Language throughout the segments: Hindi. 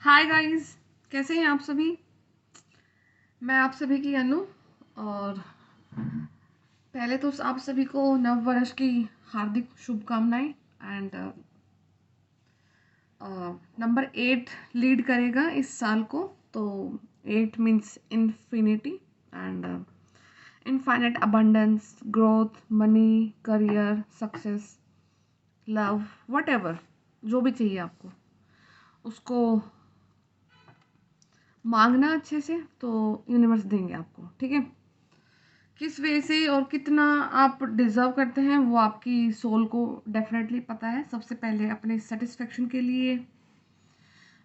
हाय गाइस, कैसे हैं आप सभी। मैं आप सभी की अनु। और पहले तो आप सभी को नव वर्ष की हार्दिक शुभकामनाएं। एंड नंबर 8 लीड करेगा इस साल को। तो 8 means infinity and infinite abundance, growth, money, career, success, love, what ever जो भी चाहिए आपको उसको मांगना अच्छे से, तो यूनिवर्स देंगे आपको। ठीक है, किस वे से और कितना आप डिजर्व करते हैं वो आपकी सोल को डेफिनेटली पता है। सबसे पहले अपने सेटिस्फेक्शन के लिए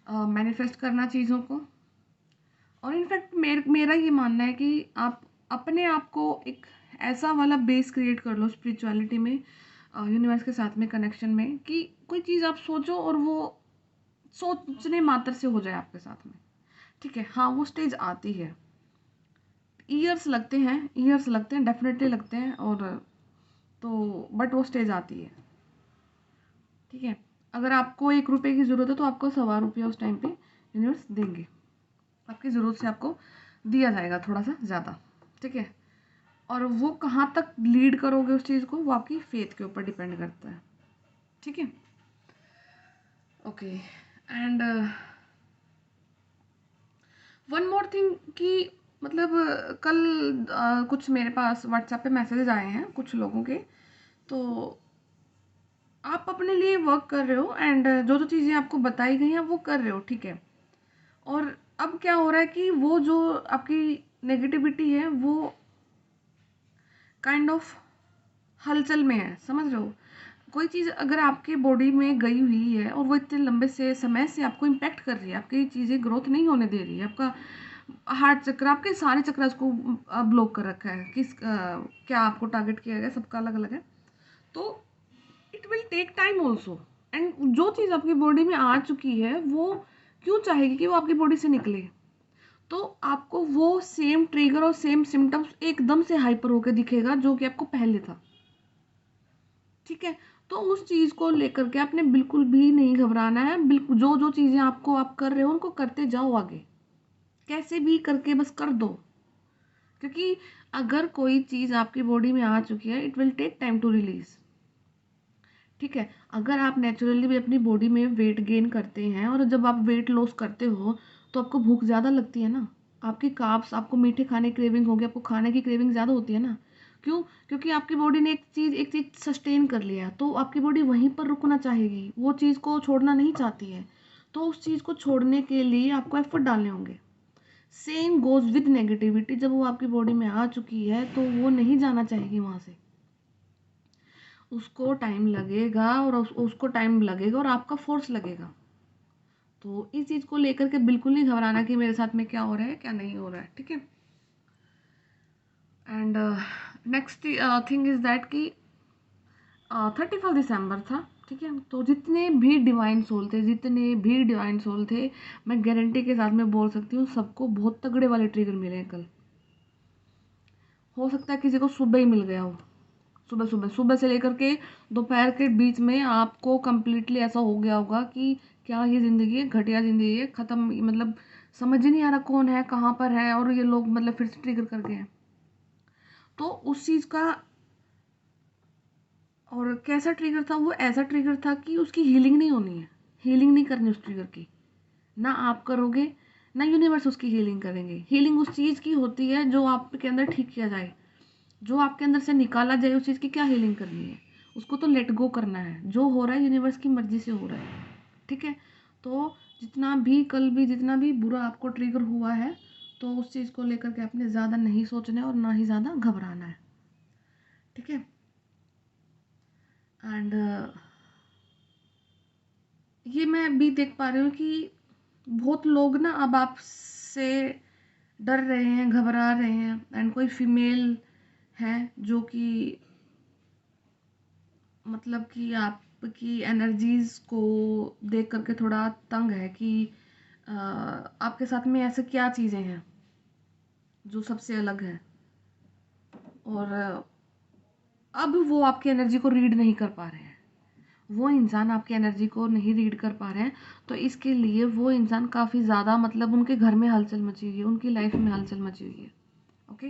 मैनिफेस्ट करना चीज़ों को। और इनफैक्ट मेरा ये मानना है कि आप अपने आप को एक ऐसा वाला बेस क्रिएट कर लो स्पिरिचुअलिटी में, यूनिवर्स के साथ में कनेक्शन में, कि कोई चीज़ आप सोचो और वो सोचने मात्र से हो जाए आपके साथ में। ठीक है, हाँ वो स्टेज आती है, ईयर्स लगते हैं डेफिनेटली लगते हैं। और तो बट वो स्टेज आती है। ठीक है, अगर आपको 1 रुपये की ज़रूरत है तो आपको 1.25 रुपया उस टाइम पे यूनिवर्स देंगे। आपकी ज़रूरत से आपको दिया जाएगा थोड़ा सा ज़्यादा। ठीक है, और वो कहाँ तक लीड करोगे उस चीज़ को, वो आपकी फेथ के ऊपर डिपेंड करता है। ठीक है, okay. And one more thing कि मतलब कल कुछ मेरे पास व्हाट्सएप पे मैसेजेस आए हैं कुछ लोगों के। तो आप अपने लिए वर्क कर रहे हो एंड जो जो चीज़ें आपको बताई गई हैं वो कर रहे हो। ठीक है, और अब क्या हो रहा है कि वो जो आपकी नेगेटिविटी है वो काइंड ऑफ हलचल में है, समझ रहे हो। कोई चीज़ अगर आपके बॉडी में गई हुई है और वो इतने लंबे से समय से आपको इम्पैक्ट कर रही है, आपकी चीज़ें ग्रोथ नहीं होने दे रही है, आपका हार्ट चक्र, आपके सारे चक्र उसको ब्लॉक कर रखा है। क्या आपको टारगेट किया गया, सबका अलग अलग है। तो it will take time also. And जो चीज़ आपकी बॉडी में आ चुकी है वो क्यों चाहेगी कि वो आपकी बॉडी से निकले। तो आपको वो सेम ट्रिगर और सेम सिम्टम्स एकदम से हाइपर होकर दिखेगा जो कि आपको पहले था। ठीक है, तो उस चीज़ को लेकर के आपने बिल्कुल भी नहीं घबराना है। बिल्कुल जो जो चीज़ें आपको आप कर रहे हो उनको करते जाओ आगे, कैसे भी करके बस कर दो। क्योंकि अगर कोई चीज़ आपकी बॉडी में आ चुकी है it will take time to release. ठीक है, अगर आप नेचुरली भी अपनी बॉडी में वेट गेन करते हैं और जब आप वेट लॉस करते हो तो आपको भूख ज़्यादा लगती है ना। आपकी कार्ब्स, आपको मीठे खाने की क्रेविंग होगी, आपको खाने की क्रेविंग ज़्यादा होती है ना। क्यों? क्योंकि आपकी बॉडी ने एक चीज़ सस्टेन कर लिया, तो आपकी बॉडी वहीं पर रुकना चाहेगी, वो चीज़ को छोड़ना नहीं चाहती है। तो उस चीज़ को छोड़ने के लिए आपको एफर्ट डालने होंगे। सेम गोज विद नेगेटिविटी, जब वो आपकी बॉडी में आ चुकी है तो वो नहीं जाना चाहेगी वहाँ से। उसको टाइम लगेगा और उसको टाइम लगेगा और आपका फोर्स लगेगा। तो इस चीज़ को लेकर के बिल्कुल नहीं घबराना कि मेरे साथ में क्या हो रहा है क्या नहीं हो रहा है। ठीक है, and next thing is that कि 31 दिसंबर था। ठीक है, तो जितने भी डिवाइन सोल थे, मैं गारंटी के साथ में बोल सकती हूँ सबको बहुत तगड़े वाले ट्रिगर मिले हैं कल। हो सकता है किसी को सुबह ही मिल गया हो, सुबह सुबह सुबह से लेकर के दोपहर के बीच में आपको कंप्लीटली ऐसा हो गया होगा कि क्या ये ज़िंदगी है, घटिया ज़िंदगी है, ख़त्म। मतलब समझ ही नहीं आ रहा कौन है कहाँ पर है, और ये लोग मतलब फिर से ट्रिगर कर गए हैं। तो उस चीज़ का, और कैसा ट्रिगर था वो, ऐसा ट्रिगर था कि उसकी हीलिंग नहीं होनी है, हीलिंग नहीं करनी उस ट्रिगर की। ना आप करोगे ना यूनिवर्स उसकी हीलिंग करेंगे। हीलिंग उस चीज़ की होती है जो आपके अंदर ठीक किया जाए, जो आपके अंदर से निकाला जाए। उस चीज़ की क्या हीलिंग करनी है, उसको तो लेट गो करना है। जो हो रहा है यूनिवर्स की मर्जी से हो रहा है। ठीक है, तो जितना भी बुरा आपको ट्रिगर हुआ है, तो उस चीज़ को लेकर के आपने ज़्यादा नहीं सोचना है और ना ही ज़्यादा घबराना है। ठीक है, एंड ये मैं भी देख पा रही हूँ कि बहुत लोग ना अब आपसे डर रहे हैं, घबरा रहे हैं। एंड कोई फीमेल है जो कि मतलब कि आपकी एनर्जीज को देख करके थोड़ा तंग है कि आपके साथ में ऐसे क्या चीज़ें हैं जो सबसे अलग है। और अब वो आपकी एनर्जी को रीड नहीं कर पा रहे हैं। वो इंसान आपकी एनर्जी को नहीं रीड कर पा रहे हैं, तो इसके लिए वो इंसान काफ़ी ज़्यादा, मतलब उनके घर में हलचल मची हुई है, उनकी लाइफ में हलचल मची हुई है। ओके।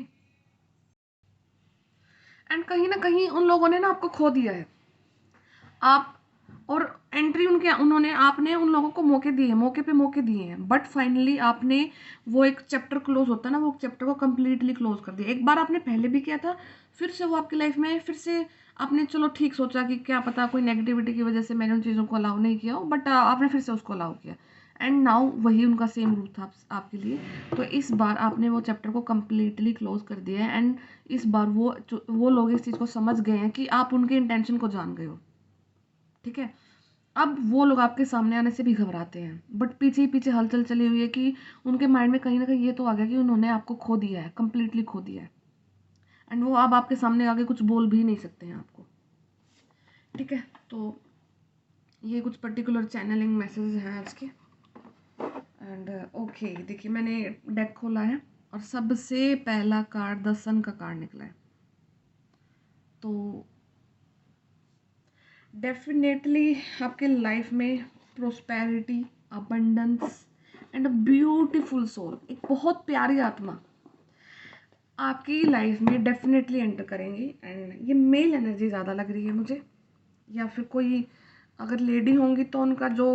एंड कहीं ना कहीं उन लोगों ने ना आपको खो दिया है। आप और एंट्री उनके उन्होंने आपने उन लोगों को मौके दिए, मौके पे मौके दिए हैं, बट फाइनली आपने वो एक चैप्टर क्लोज होता है ना, वो चैप्टर को कम्प्लीटली क्लोज कर दिया। एक बार आपने पहले भी किया था, फिर से वो आपकी लाइफ में फिर से आपने चलो ठीक सोचा कि क्या पता कोई नेगेटिविटी की वजह से मैंने उन चीज़ों को अलाउ नहीं किया हो, बट आपने फिर से उसको अलाउ किया, एंड नाउ वही उनका सेम रूप था आपके लिए। तो इस बार आपने वो चैप्टर को कम्प्लीटली क्लोज कर दिया है, एंड इस बार वो लोग इस चीज़ को समझ गए हैं कि आप उनके इंटेंशन को जान गए हो। ठीक है। अब वो लोग आपके सामने आने से भी घबराते हैं, बट पीछे ही पीछे हलचल चली हुई है कि उनके माइंड में कहीं ना कहीं ये तो आ गया कि उन्होंने आपको खो दिया है, कंप्लीटली खो दिया है, एंड वो अब आपके सामने आगे कुछ बोल भी नहीं सकते हैं आपको। ठीक है। तो ये कुछ पर्टिकुलर चैनलिंग मैसेज हैं आज के। एंड ओके, देखिए मैंने डेक खोला है और सबसे पहला कार्ड द सन का कार्ड निकला है। तो डेफिनेटली आपके लाइफ में prosperity, abundance and a beautiful soul, एक बहुत प्यारी आत्मा आपकी लाइफ में डेफिनेटली एंटर करेंगी। एंड ये मेल एनर्जी ज़्यादा लग रही है मुझे, या फिर कोई अगर लेडी होंगी तो उनका जो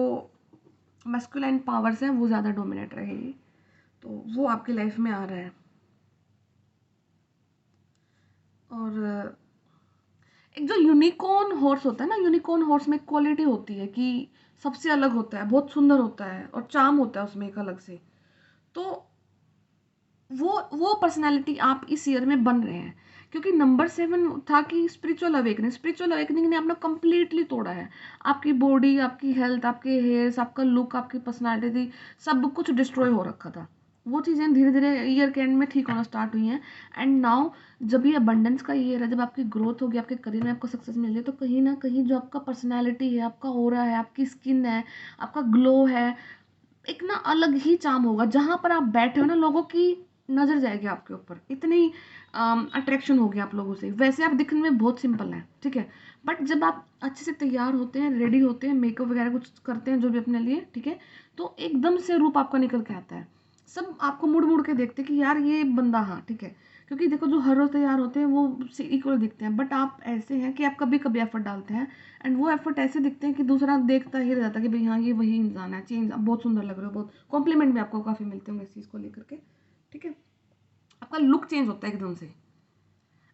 मस्कुलाइन पावर्स हैं वो ज़्यादा डोमिनेट रहेगी, तो वो आपकी लाइफ में आ रहा है। और एक जो यूनिकॉर्न हॉर्स होता है ना, यूनिकॉर्न हॉर्स में क्वालिटी होती है कि सबसे अलग होता है, बहुत सुंदर होता है और चार्म होता है उसमें एक अलग से। तो वो पर्सनालिटी आप इस ईयर में बन रहे हैं, क्योंकि नंबर 7 था कि स्पिरिचुअल अवेकनिंग ने अपना कंप्लीटली तोड़ा है। आपकी बॉडी, आपकी हेल्थ, आपके हेयर्स, आपका लुक, आपकी पर्सनालिटी, सब कुछ डिस्ट्रॉय हो रखा था। वो चीज़ें धीरे धीरे ईयर के एंड में ठीक होना स्टार्ट हुई हैं। एंड नाउ जब ये अबंडेंस का ईयर है, जब आपकी ग्रोथ होगी, आपके करियर में आपको सक्सेस मिल रही है, तो कहीं ना कहीं जो आपका पर्सनैलिटी है, आपका ऑरा है, आपकी स्किन है, आपका ग्लो है, एक ना अलग ही चार्म होगा। जहां पर आप बैठे हो ना, लोगों की नजर जाएगी आपके ऊपर, इतनी अट्रैक्शन होगी आप लोगों से। वैसे आप दिखने में बहुत सिंपल हैं, ठीक है, बट जब आप अच्छे से तैयार होते हैं, रेडी होते हैं, मेकअप वगैरह कुछ करते हैं जो भी अपने लिए, ठीक है, तो एकदम से रूप आपका निकल के आता है। सब आपको मुड़ मुड़ के देखते हैं कि यार ये बंदा, हाँ ठीक है, क्योंकि देखो जो हर रोज तैयार होते हैं वो इक्वल दिखते हैं, बट आप ऐसे हैं कि आप कभी कभी एफर्ट डालते हैं, एंड वो एफर्ट ऐसे दिखते हैं कि दूसरा देखता ही रह जाता है कि भाई हाँ ये वही इंसान है, चेंज, बहुत सुंदर लग रहे हो, बहुत कॉम्प्लीमेंट भी आपको काफ़ी मिलते होंगे इस चीज़ को लेकर के। ठीक है। आपका लुक चेंज होता है एकदम से,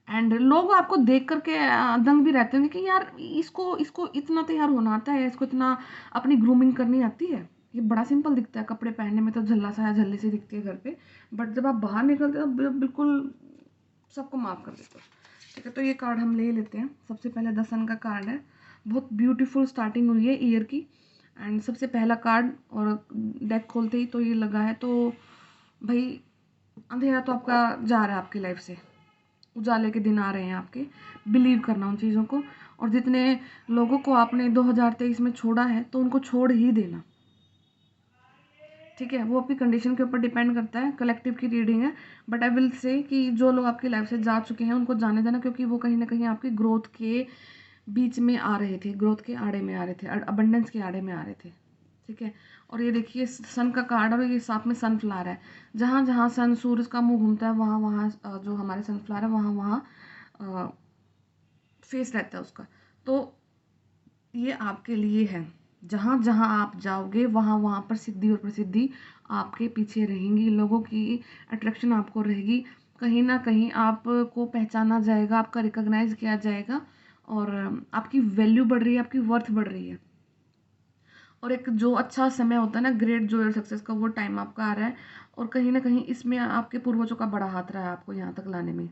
एंड लोग आपको देख करके दंग भी रहते होंगे कि यार इसको इसको इतना तैयार होना आता है, इसको इतना अपनी ग्रूमिंग करनी आती है। ये बड़ा सिंपल दिखता है, कपड़े पहनने में तो झल्ला सा या झल्ले से दिखती है घर पे, बट जब आप बाहर निकलते हो तो बिल्कुल सबको माफ़ कर देते हो। ठीक है। तो ये कार्ड हम ले लेते हैं। सबसे पहले द सन का कार्ड है, बहुत ब्यूटीफुल स्टार्टिंग हुई है ईयर की, एंड सबसे पहला कार्ड, और डेक खोलते ही तो ये लगा है, तो भाई अंधेरा तो आपका जा रहा है आपकी लाइफ से, उजाले के दिन आ रहे हैं आपके। बिलीव करना उन चीज़ों को, और जितने लोगों को आपने 2023 में छोड़ा है तो उनको छोड़ ही देना। ठीक है। वो आपकी कंडीशन के ऊपर डिपेंड करता है, कलेक्टिव की रीडिंग है, बट आई विल से कि जो लोग आपकी लाइफ से जा चुके हैं उनको जाने देना, क्योंकि वो कहीं ना कहीं आपकी ग्रोथ के बीच में आ रहे थे, ग्रोथ के आड़े में आ रहे थे, अबंडेंस के आड़े में आ रहे थे। ठीक है। और ये देखिए सन का कार्ड, और ये साथ में सनफ्लावर है। जहाँ जहाँ सन, सूरज का मुंह घूमता है, वहाँ वहाँ जो हमारे सनफ्लावर है वहाँ वहाँ फेस रहता है उसका। तो ये आपके लिए है। जहाँ जहाँ आप जाओगे वहाँ वहाँ पर सिद्धि और प्रसिद्धि आपके पीछे रहेंगी, लोगों की अट्रैक्शन आपको रहेगी, कहीं ना कहीं आपको पहचाना जाएगा, आपका रिकॉग्नाइज किया जाएगा, और आपकी वैल्यू बढ़ रही है, आपकी वर्थ बढ़ रही है। और एक जो अच्छा समय होता है ना, ग्रेट जॉय सक्सेस का, वो टाइम आपका आ रहा है, और कहीं ना कहीं इसमें आपके पूर्वजों का बड़ा हाथ रहा है आपको यहाँ तक लाने में।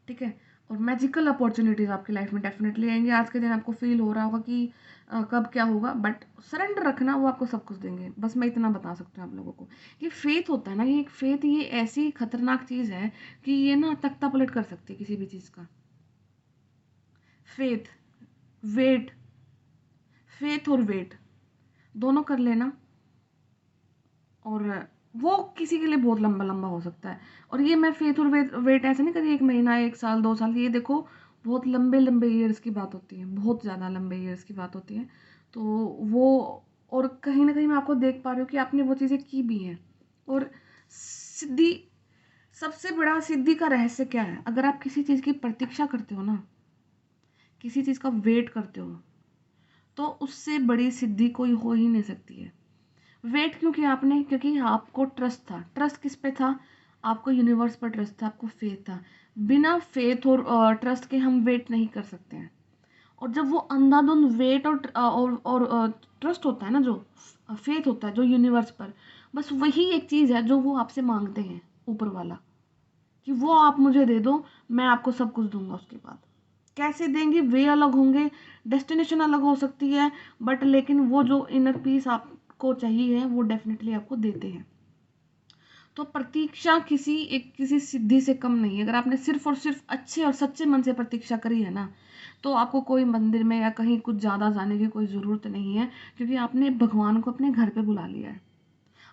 ठीक है। और मैजिकल अपॉर्चुनिटीज़ आपकी लाइफ में डेफिनेटली आएंगे। आज के दिन आपको फील हो रहा होगा कि कब क्या होगा, बट सरेंडर रखना, वो आपको सब कुछ देंगे। बस मैं इतना बता सकती हूँ आप लोगों को। ये फेथ होता है ना, ये एक फेथ, ये ऐसी खतरनाक चीज़ है कि ये ना तख्ता पलट कर सकती है किसी भी चीज़ का। फेथ, वेट, फेथ और वेट दोनों कर लेना, और वो किसी के लिए बहुत लंबा लंबा हो सकता है। और ये मैं फेथ और वेट वेट ऐसे नहीं करी 1 महीना, 1 साल, 2 साल, ये देखो बहुत लंबे लंबे ईयर्स की बात होती है, बहुत ज़्यादा लंबे ईयर्स की बात होती है। तो वो, और कहीं ना कहीं मैं आपको देख पा रही हूँ कि आपने वो चीज़ें की भी हैं। और सिद्धि, सबसे बड़ा सिद्धि का रहस्य क्या है? अगर आप किसी चीज़ की प्रतीक्षा करते हो ना, किसी चीज़ का वेट करते हो, तो उससे बड़ी सिद्धि कोई हो ही नहीं सकती है। वेट क्यों किया आपने? क्योंकि आपको ट्रस्ट था। ट्रस्ट किस पे था? आपको यूनिवर्स पर ट्रस्ट था, आपको फेथ था। बिना फेथ और ट्रस्ट के हम वेट नहीं कर सकते हैं। और जब वो अंधाधुंध वेट और ट्रस्ट होता है ना, जो फेथ होता है जो यूनिवर्स पर, बस वही एक चीज़ है जो वो आपसे मांगते हैं ऊपर वाला, कि वो आप मुझे दे दो, मैं आपको सब कुछ दूंगा। उसके बाद कैसे देंगे, वे अलग होंगे, डेस्टिनेशन अलग हो सकती है, बट लेकिन वो जो इनर पीस आपको चाहिए वो डेफिनेटली आपको देते हैं। तो प्रतीक्षा किसी सिद्धि से कम नहीं है। अगर आपने सिर्फ और सिर्फ अच्छे और सच्चे मन से प्रतीक्षा करी है ना, तो आपको कोई मंदिर में या कहीं कुछ ज़्यादा जाने की कोई ज़रूरत नहीं है, क्योंकि आपने भगवान को अपने घर पे बुला लिया है।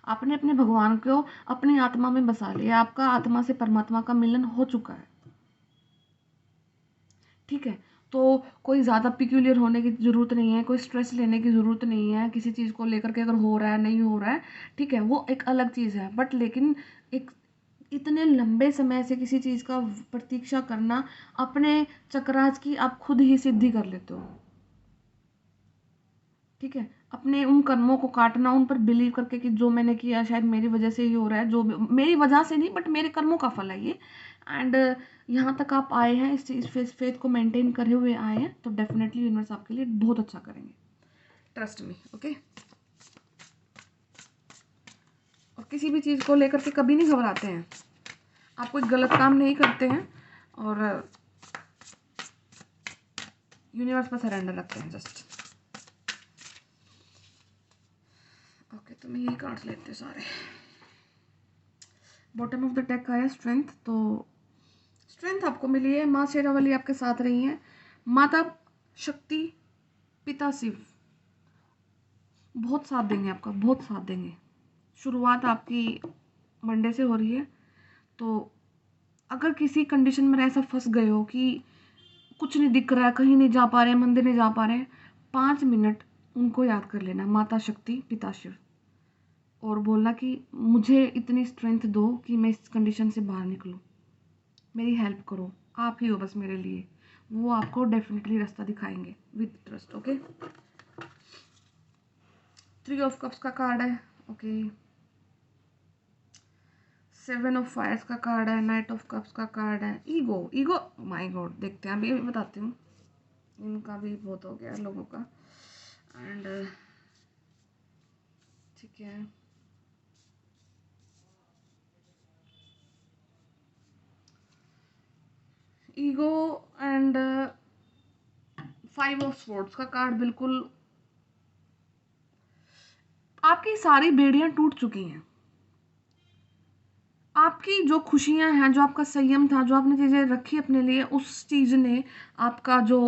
आपने अपने भगवान को अपनी आत्मा में बसा लिया। आपका आत्मा से परमात्मा का मिलन हो चुका है। ठीक है, तो कोई ज़्यादा पिक्यूलियर होने की ज़रूरत नहीं है, कोई स्ट्रेस लेने की ज़रूरत नहीं है किसी चीज़ को लेकर के, अगर हो रहा है नहीं हो रहा है, ठीक है, वो एक अलग चीज़ है। बट लेकिन एक इतने लंबे समय से किसी चीज़ का प्रतीक्षा करना, अपने चक्रास की आप खुद ही सिद्धि कर लेते हो। ठीक है, अपने उन कर्मों को काटना, उन पर बिलीव करके कि जो मैंने किया शायद मेरी वजह से ही हो रहा है, जो मेरी वजह से नहीं बट मेरे कर्मों का फल है ये। एंड यहाँ तक आप आए हैं, इस फेथ को मेंटेन करे हुए आए हैं, तो डेफिनेटली यूनिवर्स आपके लिए बहुत अच्छा करेंगे, ट्रस्ट मी। ओके, और किसी भी चीज़ को लेकर के कभी नहीं घबराते हैं, आप कोई गलत काम नहीं करते हैं, और यूनिवर्स पर सरेंडर रखते हैं जस्ट। ओके, तो मैं यही कार्ड्स लेते हैं सारे। बॉटम ऑफ द डेक आया स्ट्रेंथ। तो स्ट्रेंथ आपको मिली है, माँ शेरावाली आपके साथ रही हैं, माता शक्ति, पिता शिव बहुत साथ देंगे आपका, बहुत साथ देंगे। शुरुआत आपकी मंडे से हो रही है। तो अगर किसी कंडीशन में ऐसा फंस गए हो कि कुछ नहीं दिख रहा है, कहीं नहीं जा पा रहे हैं, मंदिर नहीं जा पा रहे हैं, 5 मिनट उनको याद कर लेना, माता शक्ति पिता शिव, और बोलना कि मुझे इतनी स्ट्रेंथ दो कि मैं इस कंडीशन से बाहर निकलूं, मेरी हेल्प करो, आप ही हो बस मेरे लिए। वो आपको डेफिनेटली रास्ता दिखाएंगे with trust. Okay, 3 of cups का कार्ड है। ओके, 7 ऑफ फायर्स का कार्ड है, नाइट ऑफ कप्स का कार्ड है, ईगो। ईगो, माय गॉड, देखते हैं अभी बताती हूँ। इनका भी बहुत हो गया लोगों का। एंड ठीक है, ईगो एंड 5 ऑफ स्वॉर्ड्स का कार्ड। बिल्कुल आपकी सारी बेड़ियां टूट चुकी हैं। आपकी जो खुशियां हैं, जो आपका संयम था, जो आपने चीज़ें रखी अपने लिए, उस चीज़ ने आपका जो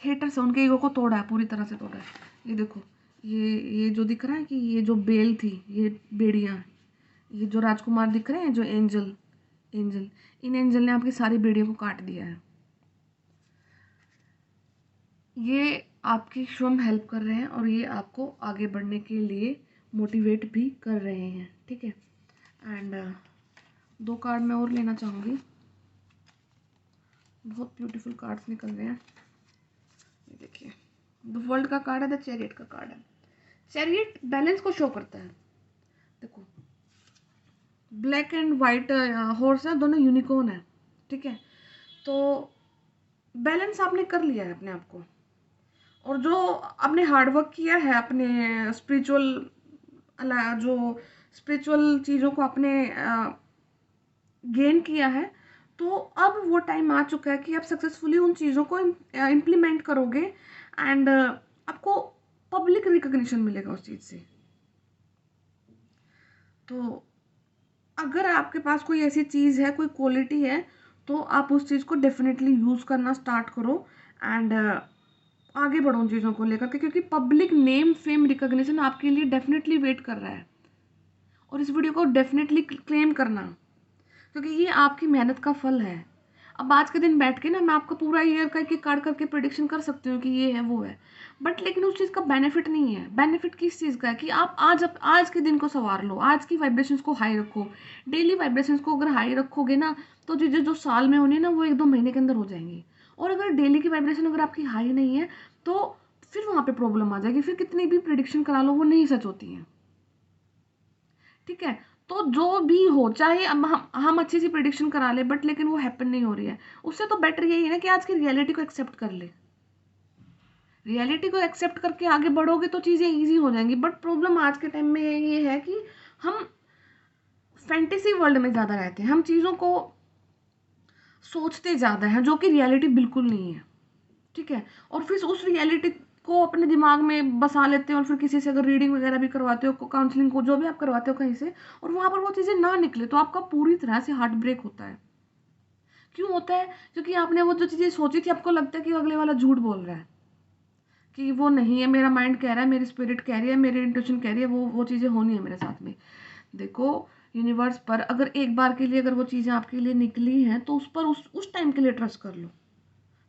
हेटर्स है उनके ईगो को तोड़ा है, पूरी तरह से तोड़ा है। ये देखो, ये जो दिख रहा है कि ये जो बेल थी, ये बेड़ियां, ये जो राजकुमार दिख रहे हैं, जो एंजल एंजल इन एंजल ने आपकी सारी बेड़ियों को काट दिया है। ये आपकी स्वयं हेल्प कर रहे हैं, और ये आपको आगे बढ़ने के लिए मोटिवेट भी कर रहे हैं। ठीक है, एंड 2 कार्ड मैं और लेना चाहूँगी। बहुत ब्यूटीफुल कार्ड्स निकल रहे हैं। ये देखिए, द वर्ल्ड का कार्ड है, द चैरियट का कार्ड है। चैरियट बैलेंस को शो करता है। देखो, ब्लैक एंड वाइट हॉर्स है, दोनों यूनिकॉर्न है। ठीक है, तो बैलेंस आपने कर लिया है अपने आप को, और जो आपने हार्डवर्क किया है अपने स्पिरिचुअल, जो स्पिरिचुअल चीज़ों को आपने गेन किया है, तो अब वो टाइम आ चुका है कि आप सक्सेसफुली उन चीज़ों को इम्प्लीमेंट करोगे, एंड आपको पब्लिक रिकग्निशन मिलेगा उस चीज़ से। तो अगर आपके पास कोई ऐसी चीज़ है, कोई क्वालिटी है, तो आप उस चीज़ को डेफिनेटली यूज़ करना स्टार्ट करो, एंड आगे बढ़ो उन चीज़ों को लेकर के, क्योंकि पब्लिक नेम फेम रिकग्निशन आपके लिए डेफिनेटली वेट कर रहा है। और इस वीडियो को डेफिनेटली क्लेम करना, क्योंकि ये आपकी मेहनत का फल है। अब आज के दिन बैठ के ना मैं आपका पूरा ईयर का एक-एक कार्ड करके प्रेडिक्शन कर सकती हूँ कि ये है, वो है। बट लेकिन उस चीज़ का बेनिफिट नहीं है। बेनिफिट किस चीज़ का है कि आप आज के दिन को सँवार लो, आज की वाइब्रेशंस को हाई रखो। डेली वाइब्रेशंस को अगर हाई रखोगे ना, तो चीज़ें जो साल में होनी है ना, वो 1-2 महीने के अंदर हो जाएँगी। और अगर डेली की वाइब्रेशन अगर आपकी हाई नहीं है, तो फिर वहाँ पे प्रॉब्लम आ जाएगी। फिर कितनी भी प्रेडिक्शन करा लो, वो नहीं सच होती हैं। ठीक है? तो जो भी हो, चाहे अब हम अच्छी-सी प्रेडिक्शन करा लें, बट लेकिन वो हैपन नहीं हो रही है। उससे तो बेटर यही है ना कि आज की रियलिटी को एक्सेप्ट कर ले। रियलिटी को एक्सेप्ट करके आगे बढ़ोगे तो चीज़ें ईज़ी हो जाएँगी। बट प्रॉब्लम आज के टाइम में ये है कि हम फैंटेसी वर्ल्ड में ज़्यादा रहते हैं। हम चीज़ों को सोचते ज़्यादा हैं, जो कि रियलिटी बिल्कुल नहीं है। ठीक है? और फिर उस रियलिटी को अपने दिमाग में बसा लेते हैं, और फिर किसी से अगर रीडिंग वगैरह भी करवाते हो, काउंसलिंग को जो भी आप करवाते हो कहीं से, और वहाँ पर वो चीज़ें ना निकले, तो आपका पूरी तरह से हार्ट ब्रेक होता है। क्यों होता है? क्योंकि आपने वो जो चीज़ें सोची थी, आपको लगता है कि अगले वाला झूठ बोल रहा है, कि वो नहीं है, मेरा माइंड कह रहा है, मेरी स्पिरिट कह रही है, मेरी इंट्यूशन कह रही है, वो चीज़ें होनी है मेरे साथ में। देखो, यूनिवर्स पर अगर एक बार के लिए अगर वो चीज़ें आपके लिए निकली हैं, तो उस पर उस टाइम के लिए ट्रस्ट कर लो।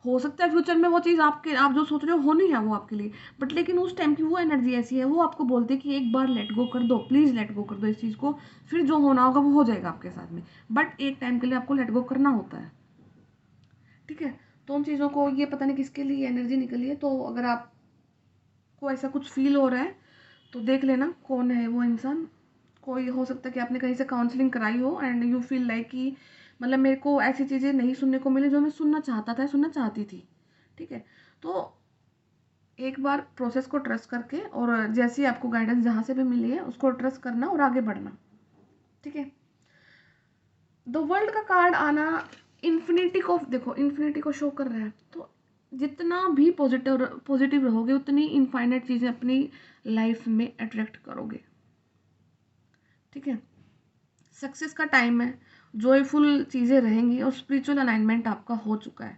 हो सकता है फ्यूचर में वो चीज़ आप जो सोच रहे हो होनी है वो आपके लिए, बट लेकिन उस टाइम की वो एनर्जी ऐसी है, वो आपको बोलती है कि एक बार लेट गो कर दो, प्लीज़ लेट गो कर दो इस चीज़ को, फिर जो होना होगा वो हो जाएगा आपके साथ में। बट एक टाइम के लिए आपको लेट गो करना होता है। ठीक है? तो उन चीज़ों को, ये पता नहीं किसके लिए एनर्जी निकली है, तो अगर आपको ऐसा कुछ फील हो रहा है, तो देख लेना कौन है वो इंसान। कोई हो सकता है कि आपने कहीं से काउंसलिंग कराई हो, एंड यू फील लाइक कि मतलब मेरे को ऐसी चीज़ें नहीं सुनने को मिली जो मैं सुनना चाहता था, सुनना चाहती थी। ठीक है? तो एक बार प्रोसेस को ट्रस्ट करके, और जैसी आपको गाइडेंस जहाँ से भी मिली है उसको ट्रस्ट करना और आगे बढ़ना। ठीक है? द वर्ल्ड का कार्ड आना इन्फिनिटी को, देखो इन्फिनिटी को शो कर रहा है, तो जितना भी पॉजिटिव रहोगे, उतनी इनफाइनाइट चीज़ें अपनी लाइफ में अट्रैक्ट करोगे। ठीक है? सक्सेस का टाइम है, जॉयफुल चीज़ें रहेंगी, और स्पिरिचुअल अलाइनमेंट आपका हो चुका है।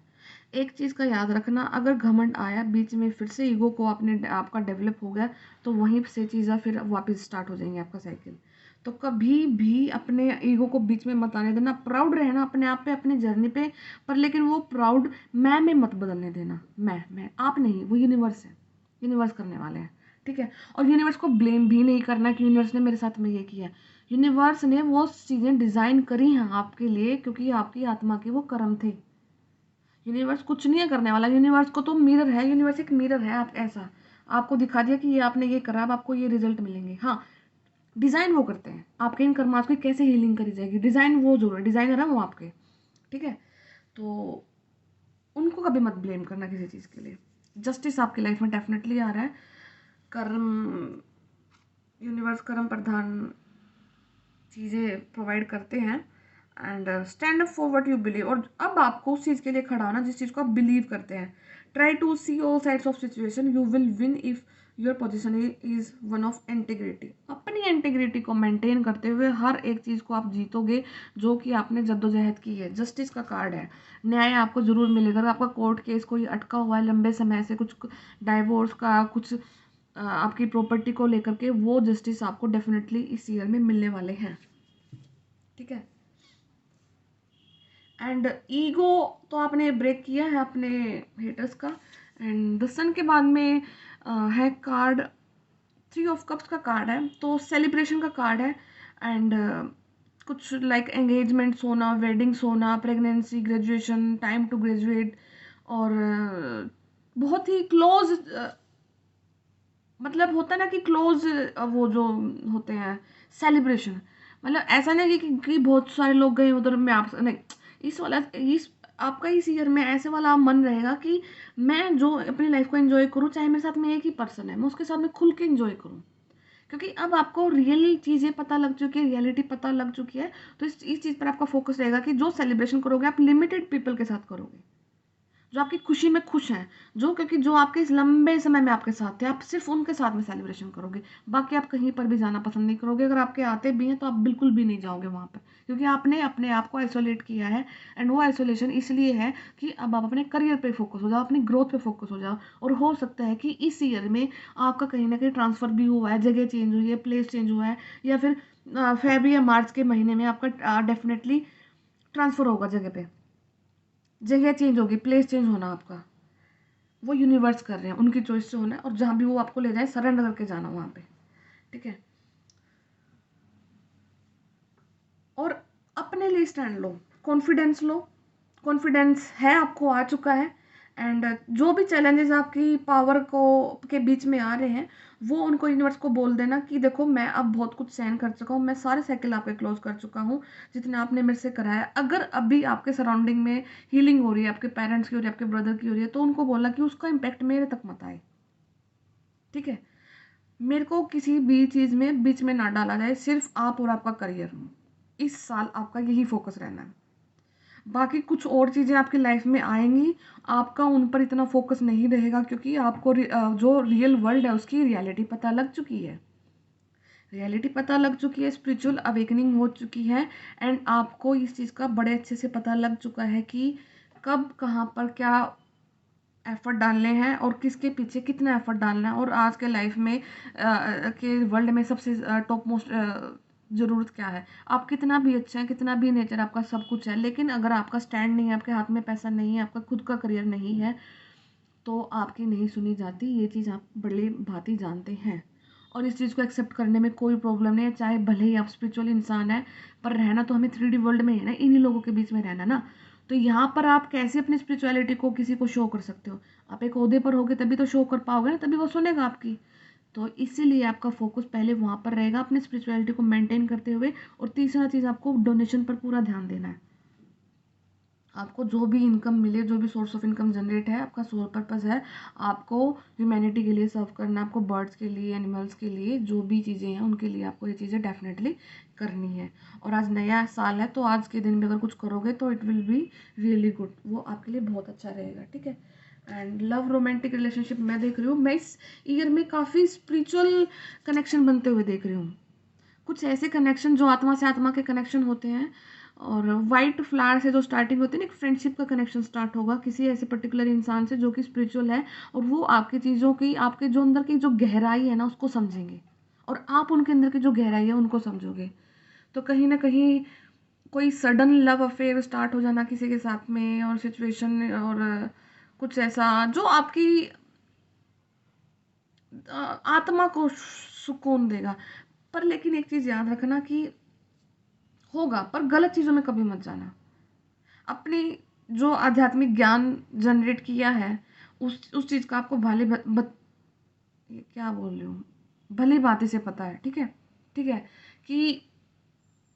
एक चीज़ का याद रखना, अगर घमंड आया बीच में, फिर से ईगो को आपका डेवलप हो गया, तो वहीं से चीज़ें फिर वापस स्टार्ट हो जाएंगी, आपका साइकिल। तो कभी भी अपने ईगो को बीच में मत आने देना। प्राउड रहना अपने आप पे, अपनी जर्नी पे, पर लेकिन वो प्राउड मैं में मत बदलने देना। मैं आप नहीं, वो यूनिवर्स है। यूनिवर्स करने वाले हैं। ठीक है? और यूनिवर्स को ब्लेम भी नहीं करना कि यूनिवर्स ने मेरे साथ में ये किया। यूनिवर्स ने वो चीज़ें डिज़ाइन करी हैं आपके लिए, क्योंकि आपकी आत्मा के वो कर्म थे। यूनिवर्स कुछ नहीं है करने वाला। यूनिवर्स को तो मिरर है, यूनिवर्स एक मिरर है। आप ऐसा आपको दिखा दिया कि ये आपने ये करा, अब आपको ये रिजल्ट मिलेंगे। हाँ, डिज़ाइन वो करते हैं आपके इन कर्मास की कैसे हीलिंग करी जाएगी, डिज़ाइन वो जरूर है, डिज़ाइनर है वो आपके। ठीक है? तो उनको कभी मत ब्लेम करना किसी चीज़ के लिए। जस्टिस आपकी लाइफ में डेफिनेटली आ रहा है। कर्म, यूनिवर्स कर्म प्रधान चीज़ें प्रोवाइड करते हैं, and stand up for what you believe. और अब आपको उस चीज़ के लिए खड़ा होना जिस चीज़ को आप बिलीव करते हैं। Try to see all sides of situation, you will win if your position is one of integrity. अपनी इंटीग्रिटी को मेंटेन करते हुए हर एक चीज़ को आप जीतोगे जो कि आपने जद्दोजहद की है। जस्टिस का कार्ड है, न्याय आपको ज़रूर मिलेगा। अगर आपका कोर्ट केस कोई अटका हुआ है लंबे समय से, कुछ डाइवोर्स का, कुछ आपकी प्रॉपर्टी को लेकर के, वो जस्टिस आपको डेफिनेटली इस ईयर में मिलने वाले हैं। ठीक है? एंड ईगो तो आपने ब्रेक किया है अपने हेटर्स का। एंड द सन के बाद में है कार्ड 3 ऑफ कप्स का कार्ड है, तो सेलिब्रेशन का कार्ड है। एंड कुछ लाइक एंगेजमेंट्स होना, वेडिंग्स होना, pregnancy, graduation, time to graduate, और बहुत ही क्लोज, मतलब होता है ना कि क्लोज, वो जो होते हैं सेलिब्रेशन, मतलब ऐसा नहीं कि बहुत सारे लोग गए उधर, मैं आप नहीं, इस वाला इस आपका इस ईयर में ऐसे वाला मन रहेगा कि मैं जो अपनी लाइफ को एंजॉय करूँ, चाहे मेरे साथ में एक ही पर्सन है, मैं उसके साथ में खुल के एंजॉय करूँ। क्योंकि अब आपको रियल चीज़ें पता लग चुकी है, रियलिटी पता लग चुकी है, तो इस चीज़ पर आपका फोकस रहेगा कि जो सेलिब्रेशन करोगे आप लिमिटेड पीपल के साथ करोगे, जो आपकी खुशी में खुश हैं, जो क्योंकि जो आपके इस लंबे समय में आपके साथ थे, आप सिर्फ उनके साथ में सेलिब्रेशन करोगे। बाकी आप कहीं पर भी जाना पसंद नहीं करोगे। अगर आपके आते भी हैं तो आप बिल्कुल भी नहीं जाओगे वहाँ पर, क्योंकि आपने अपने आप को आइसोलेट किया है। एंड वो आइसोलेशन इसलिए है कि अब आप अपने करियर पे फोकस हो जाओ, अपनी ग्रोथ पे फोकस हो जाओ। और हो सकता है कि इस ईयर में आपका कहीं ना कहीं ट्रांसफ़र भी हुआ है, जगह चेंज हुई है, प्लेस चेंज हुआ है, या फिर फेब या मार्च के महीने में आपका डेफिनेटली ट्रांसफ़र होगा जगह पे। जगह चेंज होगी, प्लेस चेंज होना आपका, वो यूनिवर्स कर रहे हैं, उनकी चॉइस से होना है, और जहाँ भी वो आपको ले जाए सरेंडर करके जाना वहाँ पे, ठीक है। और अपने लिए स्टैंड लो, कॉन्फिडेंस लो, कॉन्फिडेंस है आपको, आ चुका है। एंड जो भी चैलेंजेस आपकी पावर को के बीच में आ रहे हैं, वो उनको यूनिवर्स को बोल देना कि देखो मैं अब बहुत कुछ सहन कर चुका हूँ, मैं सारे साइकिल आपके क्लोज कर चुका हूँ जितने आपने मेरे से कराया। अगर अभी आपके सराउंडिंग में हीलिंग हो रही है, आपके पेरेंट्स की हो रही है, आपके ब्रदर की हो रही है, तो उनको बोला कि उसका इम्पैक्ट मेरे तक मत आए, ठीक है। मेरे को किसी भी चीज़ में बीच में ना डाला जाए, सिर्फ आप और आपका करियर, इस साल आपका यही फोकस रहना है। बाकी कुछ और चीज़ें आपकी लाइफ में आएंगी, आपका उन पर इतना फोकस नहीं रहेगा, क्योंकि आपको जो रियल वर्ल्ड है उसकी रियलिटी पता लग चुकी है, रियलिटी पता लग चुकी है, स्पिरिचुअल अवेकनिंग हो चुकी है। एंड आपको इस चीज़ का बड़े अच्छे से पता लग चुका है कि कब कहाँ पर क्या एफर्ट डालने हैं और किसके पीछे कितना एफर्ट डालना है। और आज के लाइफ में के वर्ल्ड में सबसे टॉप मोस्ट ज़रूरत क्या है? आप कितना भी अच्छा है, कितना भी नेचर आपका सब कुछ है, लेकिन अगर आपका स्टैंड नहीं है, आपके हाथ में पैसा नहीं है, आपका खुद का करियर नहीं है, तो आपकी नहीं सुनी जाती। ये चीज़ आप बड़ी भांति जानते हैं, और इस चीज़ को एक्सेप्ट करने में कोई प्रॉब्लम नहीं है। चाहे भले ही आप स्पिरिचुअल इंसान है, पर रहना तो हमें 3D वर्ल्ड में है ना, इन्हीं लोगों के बीच में रहना ना। तो यहाँ पर आप कैसे अपनी स्पिरिचुअलिटी को किसी को शो कर सकते हो? आप एक ओहदे पर होगे तभी तो शो कर पाओगे ना, तभी वो सुनेगा आपकी। तो इसीलिए आपका फोकस पहले वहाँ पर रहेगा, अपनी स्पिरिचुअलिटी को मेंटेन करते हुए। और तीसरा चीज़, आपको डोनेशन पर पूरा ध्यान देना है। आपको जो भी इनकम मिले, जो भी सोर्स ऑफ इनकम जनरेट है, आपका सोल पर्पस है, आपको ह्यूमैनिटी के लिए सर्व करना है, आपको बर्ड्स के लिए, एनिमल्स के लिए, जो भी चीज़ें हैं उनके लिए आपको ये चीज़ें डेफिनेटली करनी है। और आज नया साल है, तो आज के दिन में अगर कुछ करोगे तो it will be really good, वो आपके लिए बहुत अच्छा रहेगा, ठीक है। एंड लव रोमांटिक रिलेशनशिप मैं देख रही हूँ, मैं इस ईयर में काफ़ी स्पिरिचुअल कनेक्शन बनते हुए देख रही हूँ। कुछ ऐसे कनेक्शन जो आत्मा से आत्मा के कनेक्शन होते हैं, और वाइट फ्लावर से जो स्टार्टिंग होती है ना, एक फ्रेंडशिप का कनेक्शन स्टार्ट होगा किसी ऐसे पर्टिकुलर इंसान से जो कि स्पिरिचुअल है, और वो आपकी चीज़ों की, आपके जो अंदर की जो गहराई है ना उसको समझेंगे, और आप उनके अंदर की जो गहराई है उनको समझोगे। तो कहीं ना कहीं कोई सडन लव अफेयर स्टार्ट हो जाना किसी के साथ में, और सिचुएशन, और कुछ ऐसा जो आपकी आत्मा को सुकून देगा। पर लेकिन एक चीज़ याद रखना कि होगा, पर गलत चीज़ों में कभी मत जाना। अपनी जो आध्यात्मिक ज्ञान जनरेट किया है, उस चीज़ का आपको ये क्या बोल रही हूँ, भली भांति से पता है, ठीक है। ठीक है कि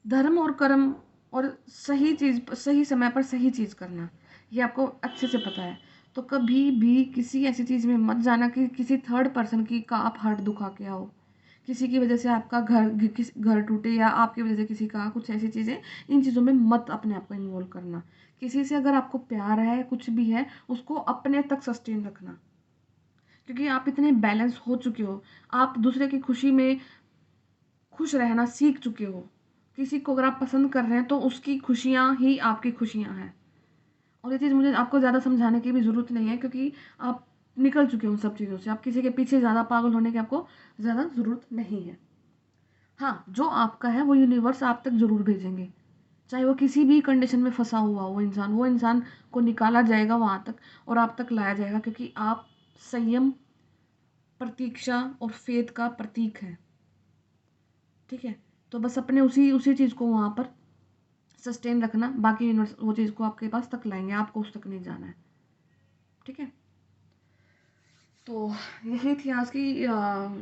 धर्म और कर्म और सही चीज़ सही समय पर सही चीज़ करना, ये आपको अच्छे से पता है। तो कभी भी किसी ऐसी चीज़ में मत जाना कि किसी थर्ड पर्सन की का आप हर्ट दुखा के आओ, किसी की वजह से आपका घर टूटे, या आपकी वजह से किसी का कुछ, ऐसी चीज़ें, इन चीज़ों में मत अपने आप को इन्वॉल्व करना। किसी से अगर आपको प्यार है, कुछ भी है, उसको अपने तक सस्टेन रखना, क्योंकि आप इतने बैलेंस हो चुके हो, आप दूसरे की खुशी में खुश रहना सीख चुके हो। किसी को अगर आप पसंद कर रहे हैं तो उसकी खुशियाँ ही आपकी खुशियाँ हैं। और ये चीज़ मुझे आपको ज़्यादा समझाने की भी ज़रूरत नहीं है, क्योंकि आप निकल चुके हो उन सब चीज़ों से। आप किसी के पीछे ज़्यादा पागल होने की आपको ज़्यादा ज़रूरत नहीं है। हाँ, जो आपका है वो यूनिवर्स आप तक ज़रूर भेजेंगे, चाहे वो किसी भी कंडीशन में फंसा हुआ हो इंसान, वो इंसान को निकाला जाएगा वहाँ तक, और आप तक लाया जाएगा, क्योंकि आप संयम, प्रतीक्षा और फेथ का प्रतीक है, ठीक है। तो बस अपने उसी उसी चीज़ को वहाँ पर सस्टेन रखना, बाकी यूनिवर्स वो चीज़ को आपके पास तक लाएंगे, आपको उस तक नहीं जाना है, ठीक है। तो यही थी आज की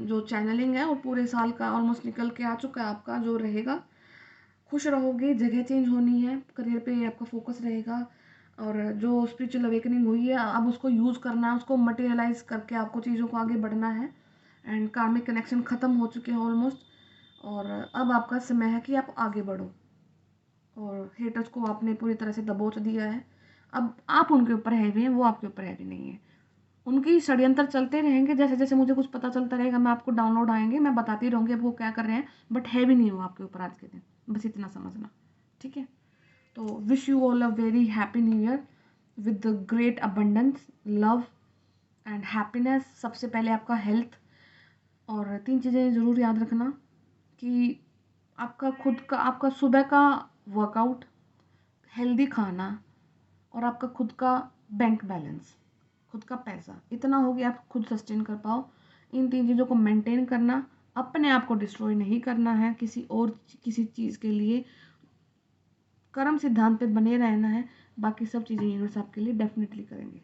जो चैनलिंग है, और पूरे साल का ऑलमोस्ट निकल के आ चुका है आपका जो रहेगा। खुश रहोगे, जगह चेंज होनी है, करियर पे आपका फोकस रहेगा, और जो स्पिरिचुअल अवेकनिंग हुई है अब उसको यूज़ करना है, उसको मटेरियलाइज करके आपको चीज़ों को आगे बढ़ना है। एंड कार्मिक कनेक्शन ख़त्म हो चुके हैं ऑलमोस्ट, और अब आपका समय है कि आप आगे बढ़ो। और हेटर्स को आपने पूरी तरह से दबोच दिया है, अब आप उनके ऊपर हैवी हैं, वो आपके ऊपर हैवी नहीं है। उनकी षड्यंत्र चलते रहेंगे, जैसे जैसे मुझे कुछ पता चलता रहेगा मैं आपको डाउनलोड आएंगे, मैं बताती रहूँगी अब वो क्या कर रहे हैं, बट हैवी नहीं हुआ आपके ऊपर आज के दिन, बस इतना समझना, ठीक है। तो wish you all a very happy new year with great abundance, love and happiness. सबसे पहले आपका हेल्थ, और 3 चीज़ें ज़रूर याद रखना कि आपका खुद का, आपका सुबह का वर्कआउट, हेल्दी खाना, और आपका खुद का बैंक बैलेंस, खुद का पैसा इतना हो गया आप खुद सस्टेन कर पाओ। इन 3 चीज़ों को मेंटेन करना, अपने आप को डिस्ट्रॉय नहीं करना है किसी चीज़ के लिए, कर्म सिद्धांत पे बने रहना है। बाकी सब चीज़ें यूनिवर्स आपके लिए डेफिनेटली करेंगे।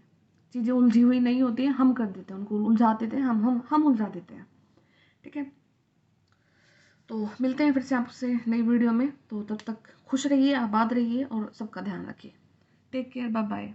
चीज़ें उलझी हुई नहीं होती हैं, हम कर देते हैं उनको, उलझा देते हैं, हम उलझा देते हैं। ठीक है, तो मिलते हैं फिर से आपसे नई वीडियो में। तो तब तक खुश रहिए, आबाद रहिए और सबका ध्यान रखिए। Take care, bye bye.